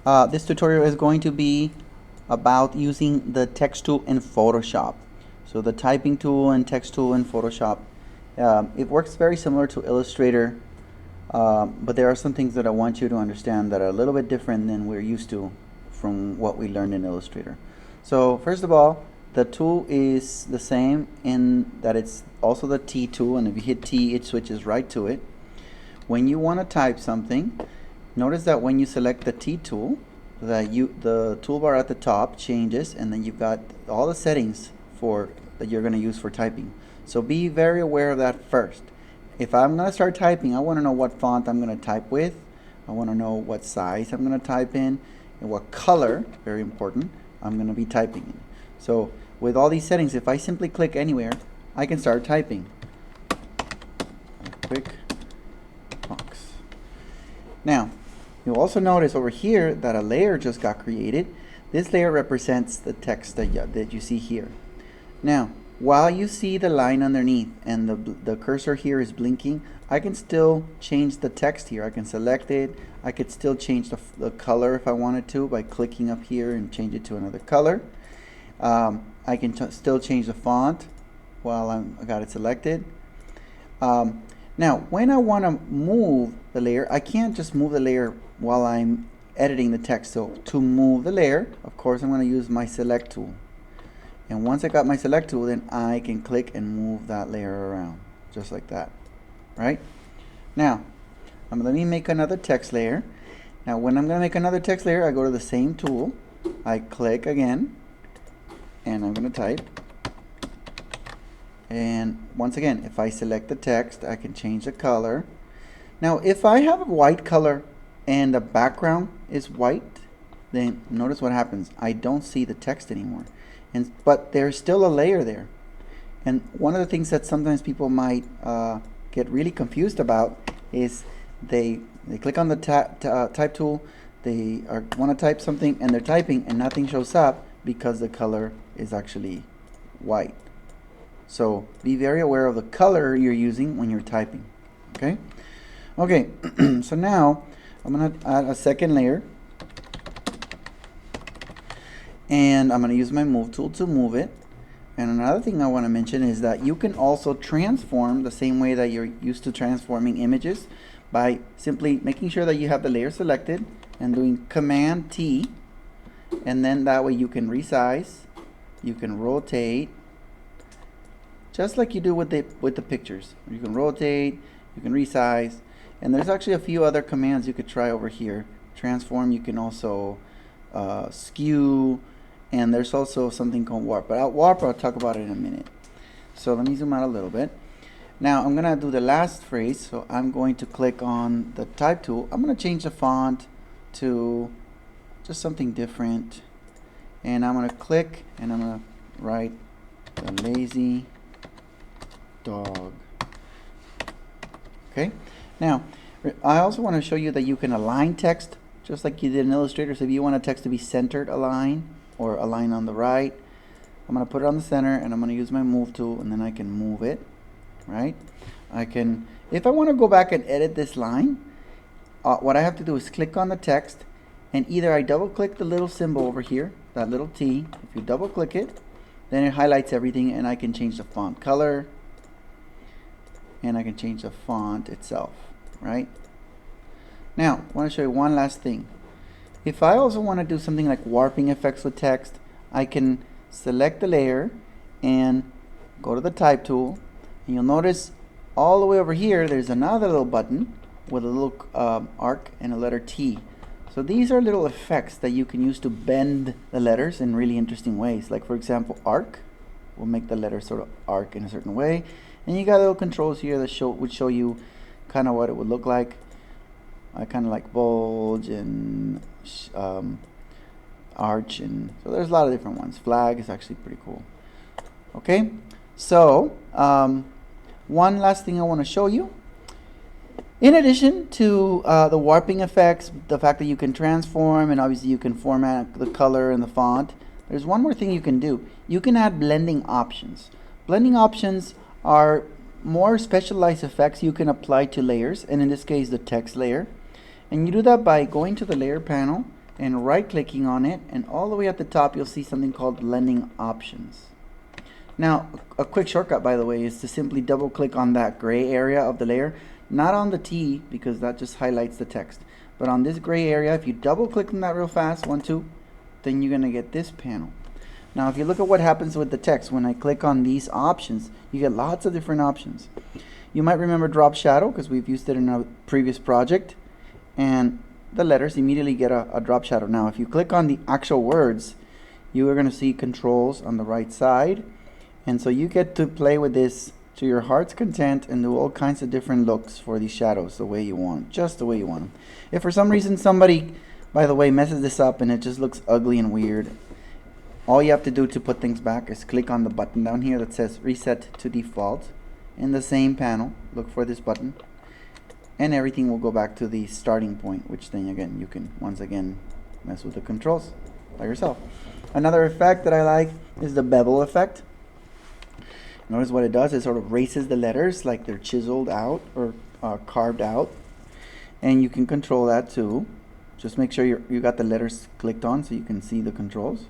This tutorial is going to be about using the text tool in Photoshop. So the typing tool and text tool in Photoshop. It works very similar to Illustrator, but there are some things that I want you to understand that are a little bit different than we're used to from what we learned in Illustrator. So first of all, the tool is the same in that it's also the T tool, and if you hit T, it switches right to it. When you want to type something, notice that when you select the T tool, the toolbar at the top changes, and then you've got all the settings that you're going to use for typing. So be very aware of that first. If I'm going to start typing, I want to know what font I'm going to type with. I want to know what size I'm going to type in and what color, very important, I'm going to be typing in. So with all these settings, if I simply click anywhere, I can start typing. Quick box. Now, you'll also notice over here that a layer just got created. This layer represents the text that you see here. Now, while you see the line underneath and the cursor here is blinking, I can still change the text here. I can select it. I could still change the color if I wanted to by clicking up here and change it to another color. I can still change the font while I got it selected. Now, when I want to move the layer, I can't just move the layer while I'm editing the text. So to move the layer, of course, I'm going to use my select tool. And once I got my select tool, then I can click and move that layer around, just like that, right? Now, let me make another text layer. Now, when I'm going to make another text layer, I go to the same tool. I click again, and I'm going to type. And once again, if I select the text, I can change the color. Now, if I have a white color and the background is white, then notice what happens. I don't see the text anymore. But there's still a layer there. And one of the things that sometimes people might get really confused about is they click on the type tool, they want to type something, and they're typing and nothing shows up because the color is actually white. So be very aware of the color you're using when you're typing. Okay? Okay, so now I'm going to add a second layer. And I'm going to use my move tool to move it. And another thing I want to mention is that you can also transform the same way that you're used to transforming images by simply making sure that you have the layer selected and doing Command T, and then that way you can resize, you can rotate, just like you do with the pictures. You can rotate, you can resize, and there's actually a few other commands you could try over here. Transform, you can also skew, and there's also something called warp. But warp, I'll talk about it in a minute. So let me zoom out a little bit. Now I'm going to do the last phrase. So I'm going to click on the type tool. I'm going to change the font to just something different. And I'm going to click and I'm going to write the lazy dog. Okay. Now I also want to show you that you can align text just like you did in Illustrator. So if you want a text to be centered, align, or align on the right, I'm going to put it on the center, and I'm going to use my move tool, and then I can move it, right? I can, if I want to go back and edit this line, what I have to do is click on the text, and either I double click the little symbol over here, that little T. If you double click it, then it highlights everything, and I can change the font color, and I can change the font itself, right? Now, I want to show you one last thing. If I also want to do something like warping effects with text, I can select the layer and go to the type tool, and you'll notice all the way over here there's another little button with a little arc and a letter T. So these are little effects that you can use to bend the letters in really interesting ways. Like, for example, arc will make the letter sort of arc in a certain way, and you got little controls here that would show you kind of what it would look like. I kind of like bulge and arch, and so there's a lot of different ones. Flag is actually pretty cool. Okay, so one last thing I want to show you. In addition to the warping effects, the fact that you can transform, and obviously you can format the color and the font, there's one more thing you can do. You can add blending options. Blending options are more specialized effects you can apply to layers, and in this case the text layer. And you do that by going to the layer panel and right clicking on it, and all the way at the top you'll see something called blending options. Now a quick shortcut, by the way, is to simply double click on that gray area of the layer, not on the T because that just highlights the text, but on this gray area. If you double click on that real fast, 1, 2, then you're gonna get this panel. Now if you look at what happens with the text when I click on these options, you get lots of different options. You might remember drop shadow because we've used it in a previous project, and the letters immediately get a drop shadow. Now if you click on the actual words, you are going to see controls on the right side, and so you get to play with this to your heart's content and do all kinds of different looks for these shadows the way you want, just the way you want them. If for some reason somebody, by the way, messes this up and it just looks ugly and weird, all you have to do to put things back is click on the button down here that says reset to default. In the same panel, look for this button, and everything will go back to the starting point, which then again you can once again mess with the controls by yourself. Another effect that I like is the bevel effect. Notice what it does, it sort of erases the letters like they're chiseled out or carved out, and you can control that too. Just make sure you got the letters clicked on so you can see the controls.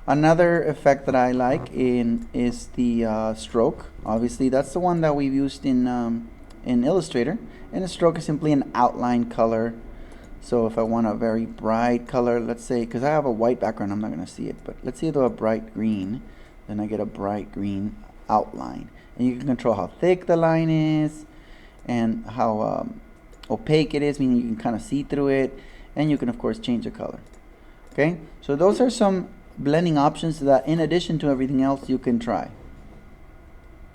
Another effect that I like is the stroke. Obviously that's the one that we've used in Illustrator, and a stroke is simply an outline color. So if I want a very bright color, let's say, because I have a white background, I'm not going to see it, but let's say I do a bright green, then I get a bright green outline. And you can control how thick the line is and how opaque it is, meaning you can kind of see through it, and you can of course change the color. Okay, so those are some blending options that in addition to everything else you can try.